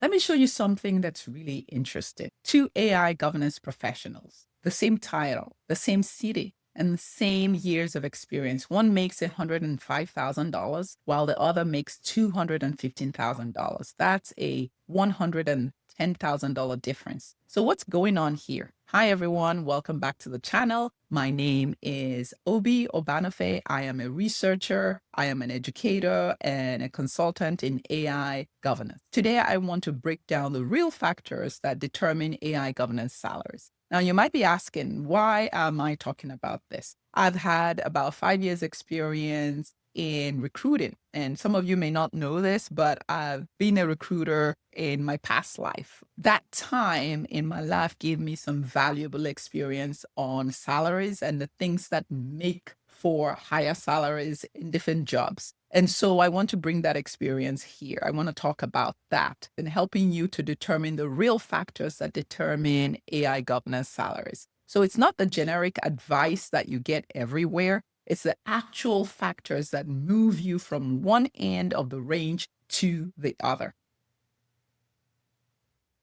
Let me show you something that's really interesting. Two AI governance professionals, the same title, the same city, and the same years of experience. One makes $105,000 while the other makes $215,000. That's a $110,000 difference. So what's going on here? Hi, everyone. Welcome back to the channel. My name is Obi Obanofe. I am a researcher, I am an educator, and a consultant in AI governance. Today, I want to break down the real factors that determine AI governance salaries. Now, you might be asking, why am I talking about this? I've had about 5 years experience in recruiting. And some of you may not know this, but I've been a recruiter in my past life. That time in my life gave me some valuable experience on salaries and the things that make for higher salaries in different jobs. And so I want to bring that experience here. I want to talk about that and helping you to determine the real factors that determine AI governance salaries. So it's not the generic advice that you get everywhere. It's the actual factors that move you from one end of the range to the other.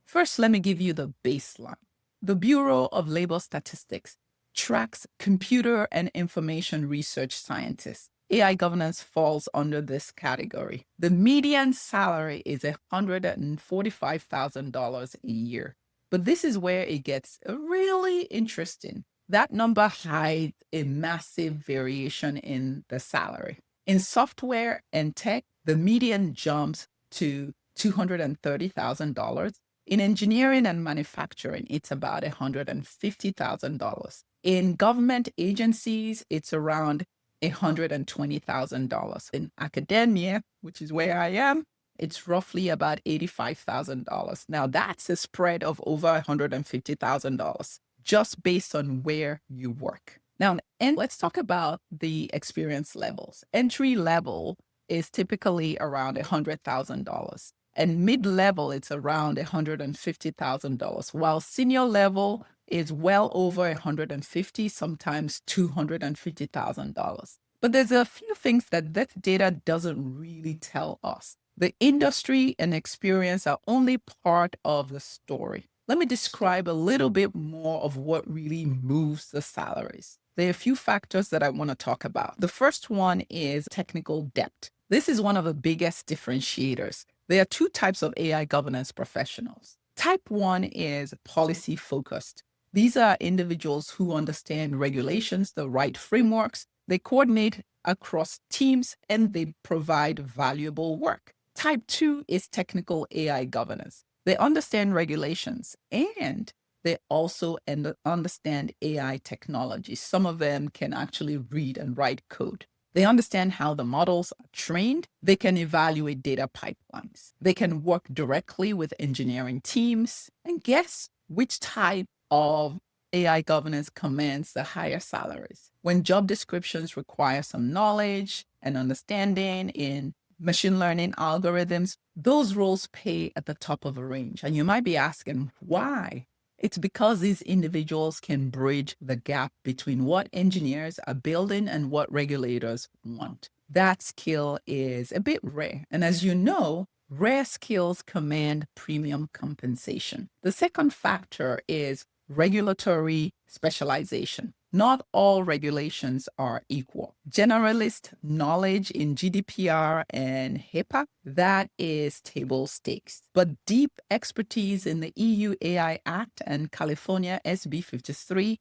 First, let me give you the baseline. The Bureau of Labor Statistics tracks computer and information research scientists. AI governance falls under this category. The median salary is $145,000 a year. But this is where it gets really interesting. That number hides a massive variation in the salary. In software and tech, the median jumps to $230,000. In engineering and manufacturing, it's about $150,000. In government agencies, it's around $120,000. In academia, which is where I am, it's roughly about $85,000. Now, that's a spread of over $150,000 just based on where you work. Now, and let's talk about the experience levels. Entry level is typically around $100,000. And mid-level, it's around $150,000, while senior level is well over $150,000, sometimes $250,000. But there's a few things that this data doesn't really tell us. The industry and experience are only part of the story. Let me describe a little bit more of what really moves the salaries. There are a few factors that I want to talk about. The first one is technical depth. This is one of the biggest differentiators. There are two types of AI governance professionals. Type 1 is policy focused. These are individuals who understand regulations, the right frameworks, they coordinate across teams, and they provide valuable work. Type 2 is technical AI governance. They understand regulations and they also understand AI technology. Some of them can actually read and write code. They understand how the models are trained. They can evaluate data pipelines. They can work directly with engineering teams. And guess which type of AI governance commands the higher salaries? When job descriptions require some knowledge and understanding in machine learning algorithms, those roles pay at the top of a range. And you might be asking, why? It's because these individuals can bridge the gap between what engineers are building and what regulators want. That skill is a bit rare. And as you know, rare skills command premium compensation. The second factor is regulatory specialization. Not all regulations are equal. Generalist knowledge in GDPR and HIPAA, that is table stakes. But deep expertise in the EU AI Act and California SB 53,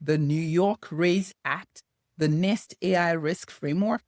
the New York RAISE Act, the NIST AI Risk Framework,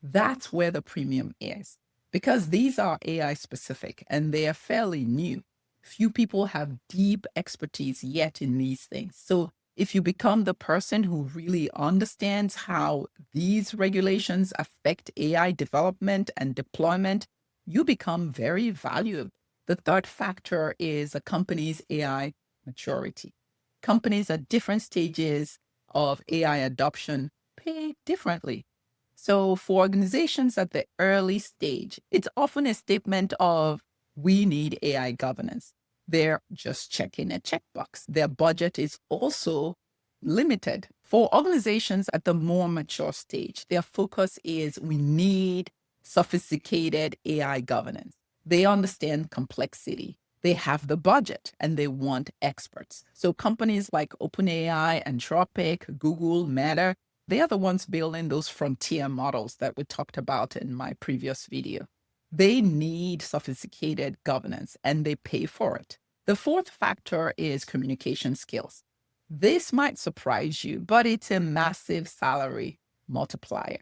that's where the premium is. Because these are AI specific and they are fairly new. Few people have deep expertise yet in these things. So if you become the person who really understands how these regulations affect AI development and deployment, you become very valuable. The third factor is a company's AI maturity. Companies at different stages of AI adoption pay differently. So for organizations at the early stage, it's often a statement of, we need AI governance. They're just checking a checkbox. Their budget is also limited. For organizations at the more mature stage, their focus is, we need sophisticated AI governance. They understand complexity. They have the budget and they want experts. So companies like OpenAI, Anthropic, Google, Meta, they are the ones building those frontier models that we talked about in my previous video. They need sophisticated governance and they pay for it. The fourth factor is communication skills. This might surprise you, but it's a massive salary multiplier.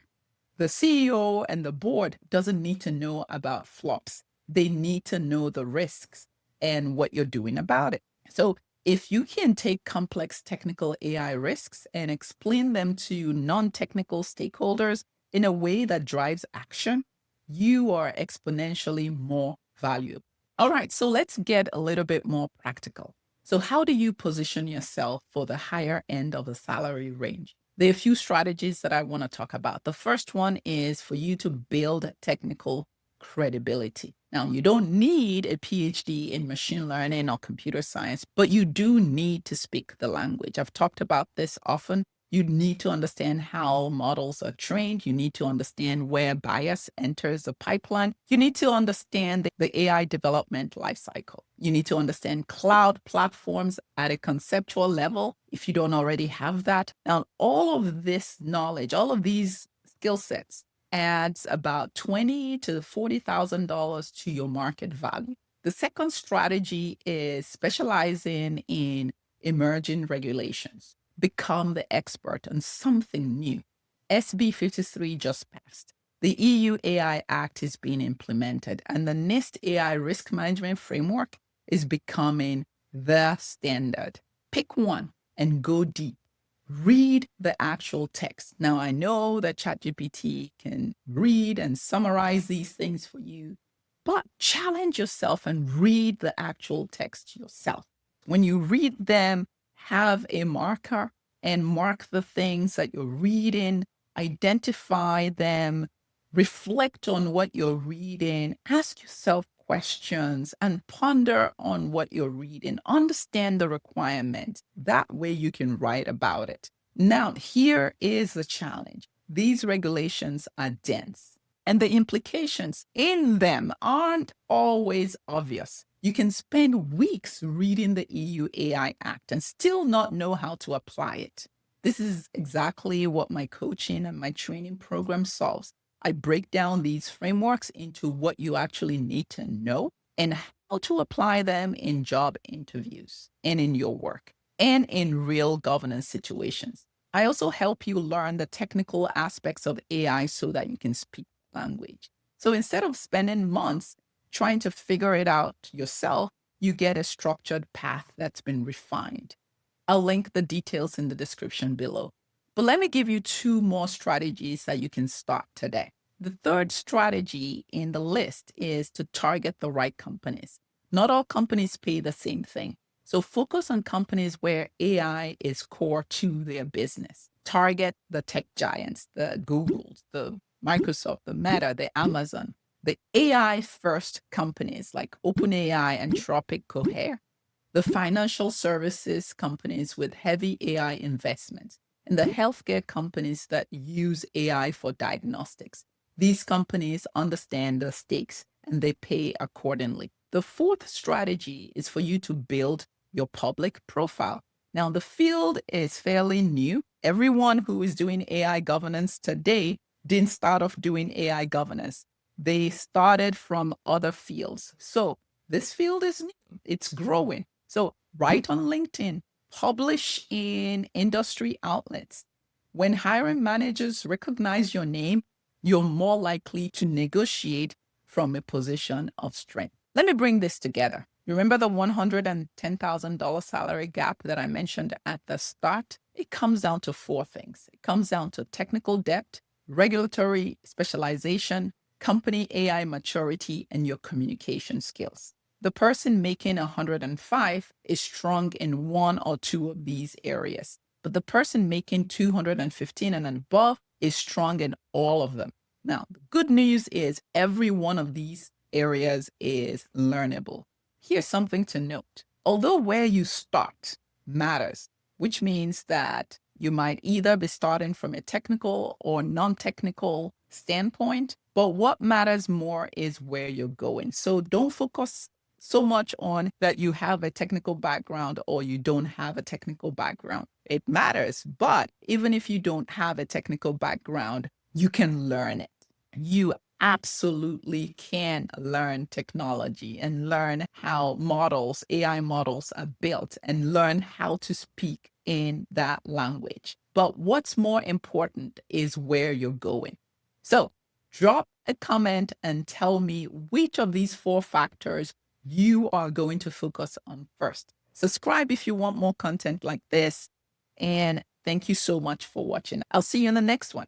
The CEO and the board doesn't need to know about flops. They need to know the risks and what you're doing about it. So if you can take complex technical AI risks and explain them to non-technical stakeholders in a way that drives action, you are exponentially more valuable. All right, so let's get a little bit more practical. So how do you position yourself for the higher end of the salary range? There are a few strategies that I want to talk about. The first one is for you to build technical credibility. Now, you don't need a PhD in machine learning or computer science, but you do need to speak the language. I've talked about this often. You need to understand how models are trained. You need to understand where bias enters the pipeline. You need to understand the AI development lifecycle. You need to understand cloud platforms at a conceptual level if you don't already have that. Now, all of this knowledge, all of these skill sets adds about $20,000 to $40,000 to your market value. The second strategy is specializing in emerging regulations. Become the expert on something new. SB 53 just passed. The EU AI Act is being implemented, and the NIST AI Risk Management Framework is becoming the standard. Pick one and go deep. Read the actual text. Now, I know that ChatGPT can read and summarize these things for you, but challenge yourself and read the actual text yourself. When you read them, have a marker and mark the things that you're reading, identify them, reflect on what you're reading, ask yourself questions, and ponder on what you're reading. Understand the requirements. That way you can write about it. Now, here is the challenge. These regulations are dense, and the implications in them aren't always obvious. You can spend weeks reading the EU AI Act and still not know how to apply it. This is exactly what my coaching and my training program solves. I break down these frameworks into what you actually need to know and how to apply them in job interviews and in your work and in real governance situations. I also help you learn the technical aspects of AI so that you can speak the language. So instead of spending months trying to figure it out yourself, you get a structured path that's been refined. I'll link the details in the description below. But let me give you two more strategies that you can start today. The third strategy in the list is to target the right companies. Not all companies pay the same thing. So focus on companies where AI is core to their business. Target the tech giants, the Googles, the Microsoft, the Meta, the Amazon, the AI first companies like OpenAI, Anthropic, Cohere, the financial services companies with heavy AI investments, and the healthcare companies that use AI for diagnostics. These companies understand the stakes and they pay accordingly. The fourth strategy is for you to build your public profile. Now, the field is fairly new. Everyone who is doing AI governance today didn't start off doing AI governance. They started from other fields. So this field is new, it's growing. So write on LinkedIn, publish in industry outlets. When hiring managers recognize your name, you're more likely to negotiate from a position of strength. Let me bring this together. Remember the $110,000 salary gap that I mentioned at the start? It comes down to four things. It comes down to technical depth, regulatory specialization, company AI maturity, and your communication skills. The person making 105 is strong in one or two of these areas, but the person making 215 and above is strong in all of them. Now, the good news is every one of these areas is learnable. Here's something to note. Although where you start matters, which means that you might either be starting from a technical or non-technical standpoint, but what matters more is where you're going. So don't focus so much on that you have a technical background or you don't have a technical background. It matters, but even if you don't have a technical background, you can learn it. You absolutely can learn technology and learn how models, AI models are built and learn how to speak in that language. But what's more important is where you're going. So drop a comment and tell me which of these 4 factors you are going to focus on first. Subscribe if you want more content like this. And thank you so much for watching. I'll see you in the next one.